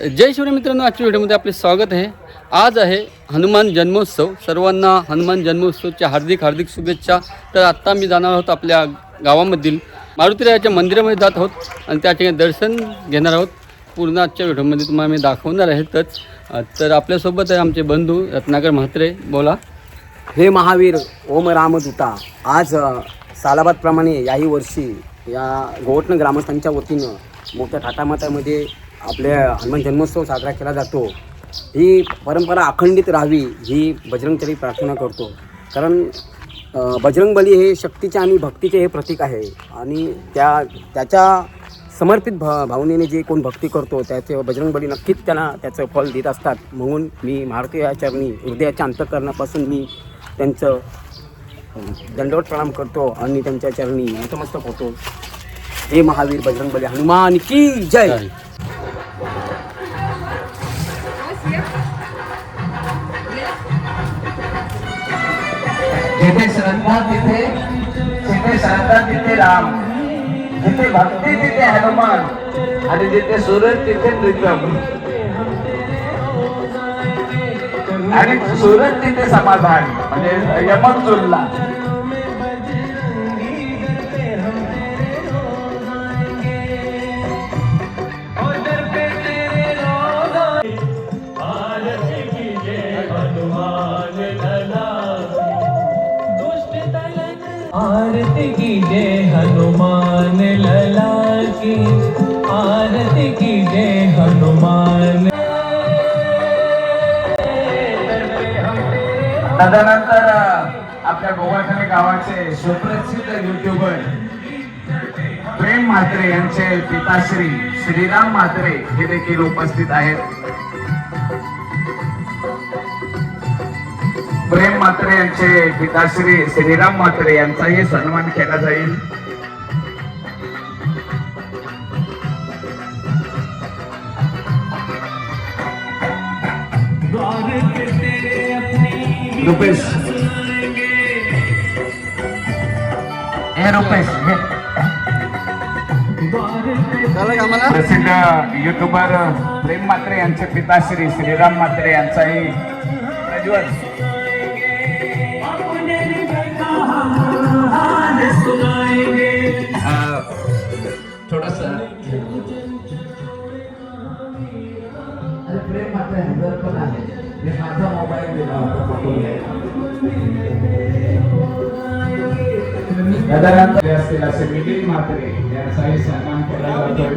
जय शिवराय मित्रांनो, आजच्या व्हिडिओमध्ये आपले स्वागत आहे। आज आहे हनुमान जन्मोत्सव। सर्वांना हनुमान जन्मोत्सवच्या हार्दिक हार्दिक शुभेच्छा। तर आत्ता मी जाणार आहोत आपल्या गावामधील मारुतीरायाच्या मंदिरामध्ये जात आहोत आणि त्या ठिकाणी दर्शन घेणार आहोत। पूर्ण आजच्या व्हिडिओमध्ये तुम्हाला मी दाखवणार आहे। तर आपल्यासोबत आहे आमचे बंधू रत्नाकर म्हात्रे। बोला। हे महावीर ओम रामदूता, आज सालाबादप्रमाणे याही वर्षी या गोवटण ग्रामस्थांच्या वतीनं मोठ्या थाटामाटामध्ये आपल्या हनुमान जन्मोत्सव साजरा केला जातो। ही परंपरा अखंडित राहावी ही बजरंगचरी प्रार्थना करतो। कारण बजरंगबली हे शक्तीचे आणि भक्तीचे हे प्रतीक आहे आणि त्याच्या समर्पित भावनेने जे कोण भक्ती करतो त्याचे बजरंगबली नक्कीच त्याला त्याचं फल देत असतात। म्हणून मी महाराष्ट्रीय चरणी हृदयाच्या अंतःकरणापासून मी त्यांचं दंडवत प्रणाम करतो आणि त्यांच्या चरणी नतमस्तक होतो। हे महावीर बजरंगबली हनुमान की जय। जिथे श्रद्धा तिथे राम, जिथे भक्ती तिथे हनुमान आणि जिथे सूरज तिथे विक्रम आणि सूरज तिथे समाधान म्हणजे यमक जुळला। आरती की जय हनुमान लला की, आरती की जय हनुमान। तदनंतर आपल्या गोवाठणे गावाचे सुप्रसिद्ध युट्यूबर प्रेम म्हात्रे यांचे पिताश्री श्रीराम म्हात्रे हे देखील उपस्थित आहेत। प्रेम म्हात्रे यांचे पिताश्री श्रीराम म्हात्रे यांचाही सन्मान केला जाईल। रुपेश प्रसिद्ध युट्यूबर प्रेम म्हात्रे यांचे पिताश्री श्रीराम म्हात्रे यांचाही प्रज्वल थोडस प्रेम म्हात्रे हजर पण आहे। मी माझा मोबाईल दिला होता फोटो तदनंतर असतील असे मिलिंद म्हात्रे यांचाही सन्मान केला जातोय।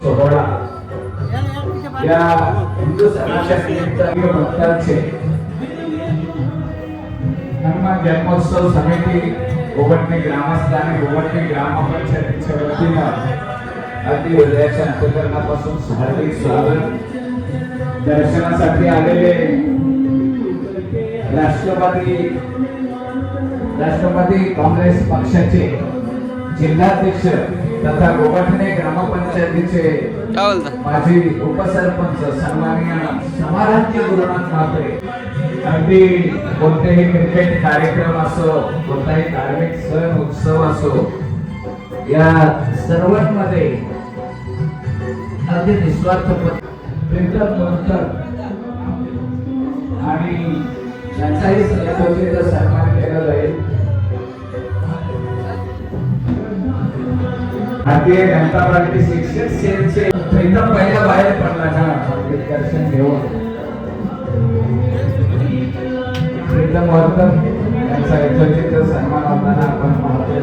सोहळा या हिंदू समाजाच्या निमित्त भक्तांचे हनुमान जन्मोत्सव समिती गोवटणे ग्रामस्थ आणि गोवटणे ग्रामपंचायतीच्या वतीनं अगदी हृदयाच्या अंतःकरणापासून हार्दिक स्वागत। दर्शनासाठी आलेले राष्ट्रवादी काँग्रेस पक्षाचे जिल्हाध्यक्ष तथा गोवटणे ग्रामपंचायतीचे माजी उपसरपंच सन्माननीय समाराध्य गुरुनाथ म्हात्रे, अगदी कोणतेही क्रिकेट कार्यक्रम असो, कोणताही धार्मिक सण उत्सव असो, या सर्वांमध्ये अगदी निस्वार्थ आणि यांचाही सन्मान केला जाईल। भारतीय जनता पार्टी शिक्षक सेलचे प्रीतम पहिला बाहेर पडला ना दर्शन घेऊन प्रीतम वर्तन यांचा यथोचित सन्मान होताना आपण पाहतो।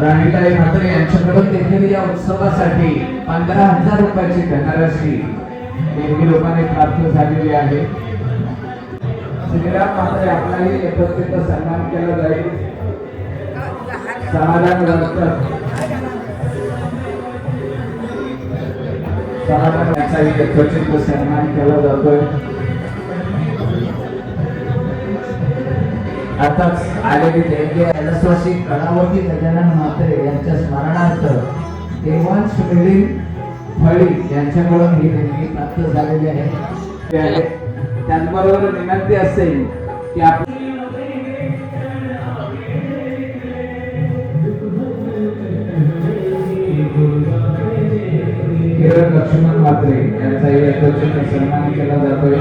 राणीताई म्हात्रे यांच्याकडून देखील या उत्सवासाठी 15,000 रुपयाची धनराशी देणगी रूपाने प्राप्त झालेली आहे। श्रीराम म्हात्रे आपलाही यथोचित सन्मान केला जाईल। समाधान यांचाही यथोचित सन्मान केला जातोय। आताच आलेली देणगी अलस्वासी कलावती गजानन म्हात्रे यांच्या स्मरणार्थ देवांश मिलिंद फळी यांच्याकडून ही देणगी प्राप्त झालेली आहे। त्याचबरोबर विनंती असेल की आपण किरण लक्ष्मण म्हात्रे यांचाही यथोचित सन्मान केला जातोय.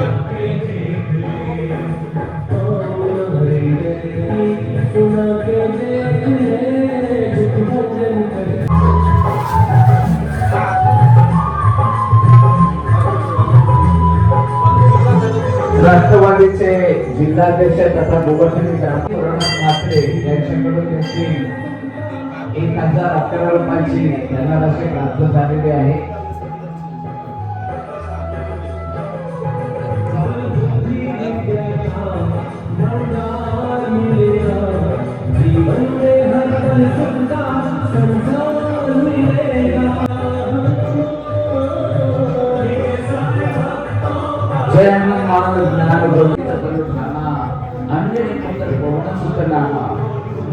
राष्ट्रवादीचे जिल्हाध्यक्ष तथा भूषण म्हात्रे यांच्याकडून त्यांची 1011 रुपयाची धनराशी प्राप्त झालेली आहे. जय हनुमान ज्ञान ज्योतीचा परिधाना अंजनी पुत्र पवन सुत नामा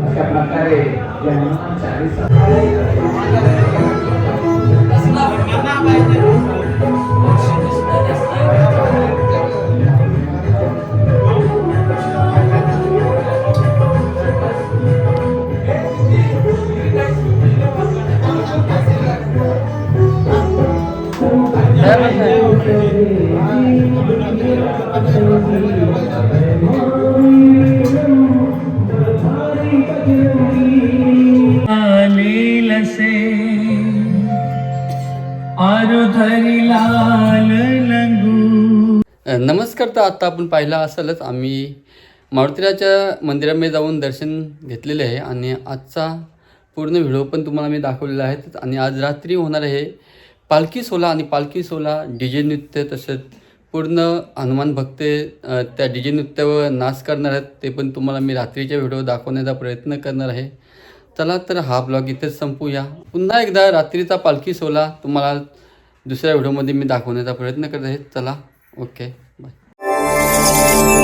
अशा प्रकारे या हनुमान चालीसा आलेलसे आरुधरी लाल लंगू. नमस्कार. तर आता आपण पाहिलं असेलच आम्ही मारुतीराच्या मंदिरामध्ये जाऊन दर्शन घेतलेले आहे आणि आजचा पूर्ण व्हिडिओ पण तुम्हाला मी दाखवलेला आहे. आणि आज रात्री होणार आहे पालखी सोहळा आणि पालखी सोहळा DJ नृत्य तसंच पूर्ण हनुमान भक्त त्या DJ नृत्यावर नाच करणार आहेत. ते पण तुम्हाला मी रात्रीच्या व्हिडिओ दाखवण्याचा प्रयत्न करणार आहे. चला तर हा ब्लॉग इथेच संपूया. पुन्हा एकदा रात्रीचा पालखी सोहळा तुम्हाला दुसऱ्या व्हिडिओमध्ये मी दाखवण्याचा प्रयत्न करत आहे. चला, ओके, बाय.